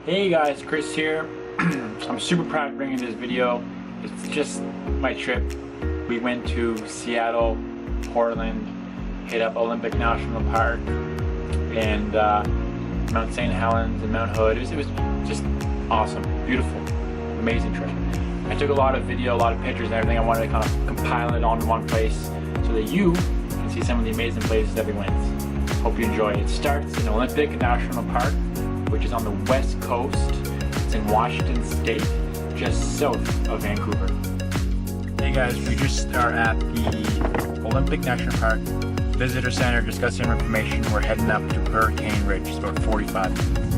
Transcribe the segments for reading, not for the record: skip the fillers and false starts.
Hey guys, Chris here. I'm super proud of bringing this video. It's just my trip. We went to Seattle, Portland, hit up Olympic National Park, and Mount St. Helens and Mount Hood. It was just awesome, beautiful, amazing trip. I took a lot of video, a lot of pictures and everything. I wanted to kind of compile it onto one place so that you can see some of the amazing places that we went. Hope you enjoy. It starts in Olympic National Park, which is on the west coast. It's in Washington State, just south of Vancouver. Hey guys, we just are at the Olympic National Park Visitor Center discussing information. We're heading up to Hurricane Ridge. It's about 45 minutes.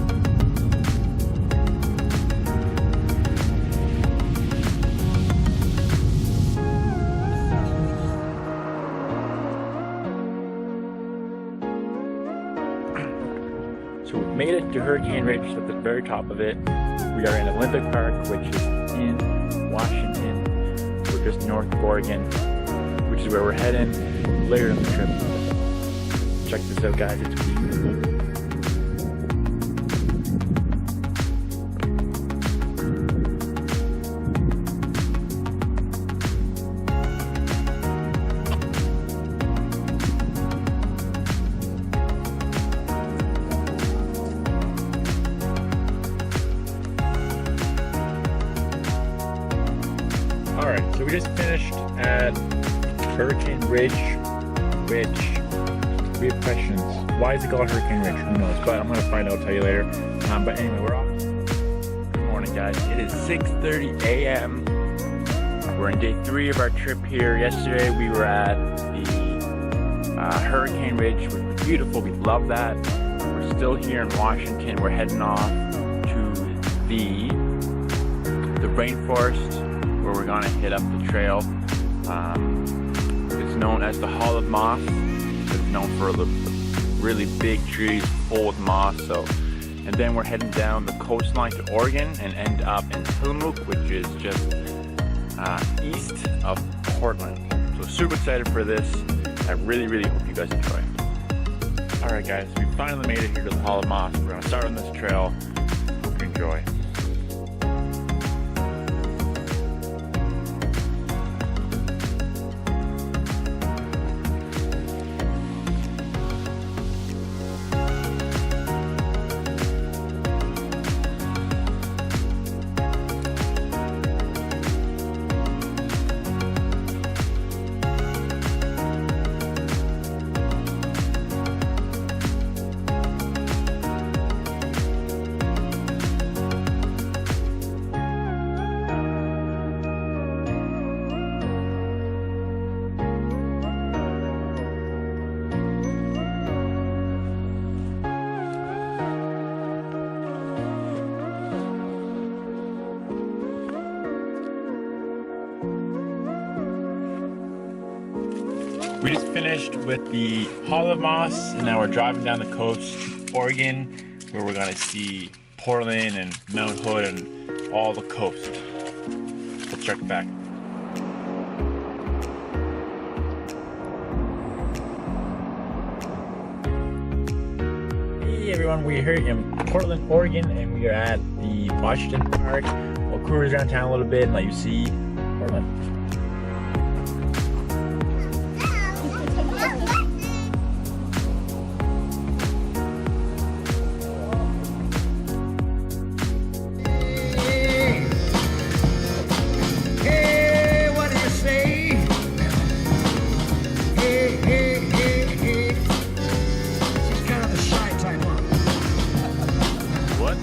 So we've made it to Hurricane Ridge, at the very top of it. We are in Olympic Park, which is in Washington. We're just north of Oregon, which is where we're heading later in the trip. Check this out, guys, it's beautiful. Alright, so we just finished at Hurricane Ridge, which we have questions. Why is it called Hurricane Ridge? Who knows? But I'm going to find out, I'll tell you later. But anyway, we're off. Good morning, guys. It is 6:30 a.m. We're in day 3 of our trip here. Yesterday we were at the Hurricane Ridge, which was beautiful. We love that. We're still here in Washington. We're heading off to the rainforest, where we're gonna hit up the trail. It's known as the Hall of Moss. It's known for the really big trees full of moss. And then we're heading down the coastline to Oregon and end up in Tillamook, which is just east of Portland. So super excited for this. I really hope you guys enjoy. All right, guys, we finally made it here to the Hall of Moss. We're gonna start on this trail. Hope you enjoy. We just finished with the Hall of Moss, and now we're driving down the coast to Oregon, where we're gonna see Portland and Mount Hood and all the coast. Let's check back. Hey everyone, we're here in Portland, Oregon, and we are at the Washington Park. We'll cruise around town a little bit and let you see Portland.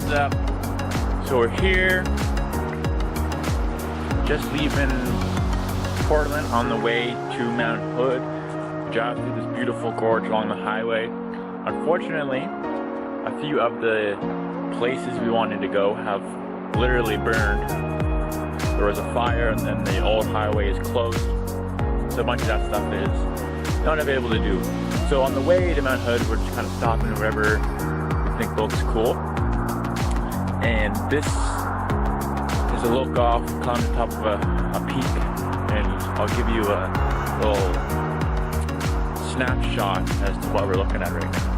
Up. So we're here, just leaving Portland on the way to Mount Hood. We drive through this beautiful gorge along the highway. Unfortunately, a few of the places we wanted to go have literally burned. There was a fire and then the old highway is closed. So a bunch of that stuff is not available to do. So on the way to Mount Hood, we're just kind of stopping wherever we think looks cool. And this is a look off, climb the top of a peak, and I'll give you a little snapshot as to what we're looking at right now.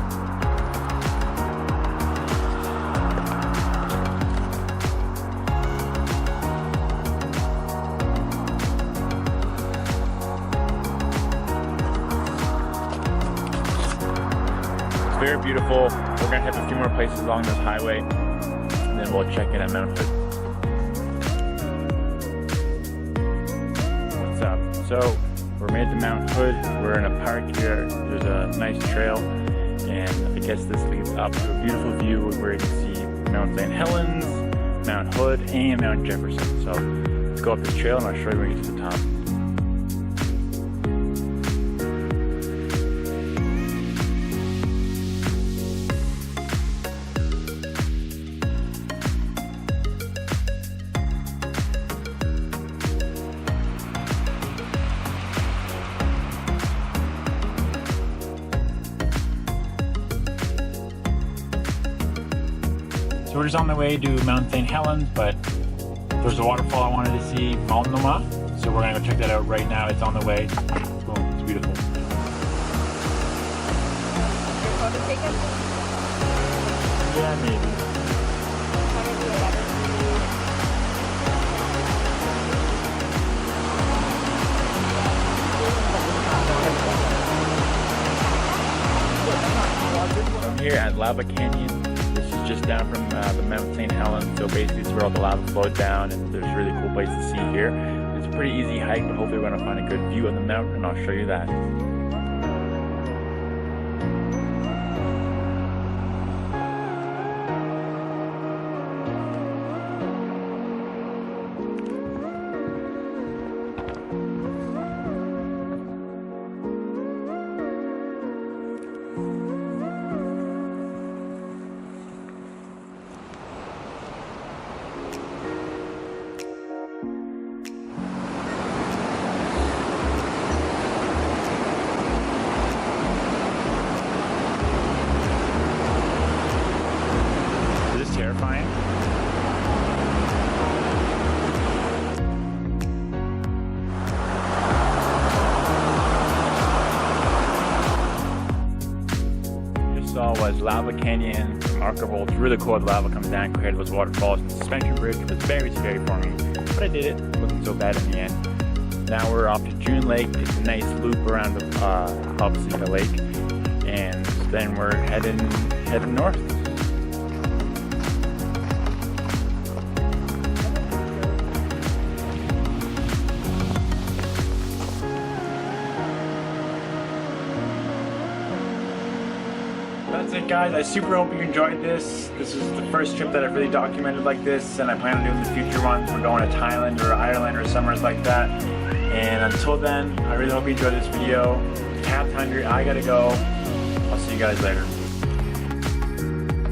beautiful. We're gonna hit a few more places along this highway, and then we'll check in at Mount Hood. What's up? So we're made to Mount Hood. We're in a park here. There's a nice trail, and I guess this leads up to a beautiful view where you can see Mount St. Helens, Mount Hood, and Mount Jefferson. So let's go up this trail and I'll show you when we get to the top. So we're just on the way to Mount St. Helens, but there's a waterfall I wanted to see, Multnomah. So we're gonna go check that out right now. It's on the way. Boom, it's beautiful. Yeah, maybe. I'm here at Lava Canyon. Just down from the Mount St. Helens, so basically it's where all the lava flowed down, and there's a really cool place to see here. It's a pretty easy hike, but hopefully we're going to find a good view on the mountain, and I'll show you that. Terrifying. You just saw was Lava Canyon, remarkable. It's really cool. The lava comes down, created those waterfalls, and the suspension bridge was very scary for me, but I did it. It wasn't so bad in the end. Now we're off to June Lake. It's a nice loop around the obviously the lake, and then we're heading north. That's it, guys. I super hope you enjoyed this. This is the first trip that I've really documented like this, and I plan on doing the future ones. We're going to Thailand or Ireland or summers like that. And until then, I really hope you enjoyed this video. Tapped hungry. I gotta go. I'll see you guys later.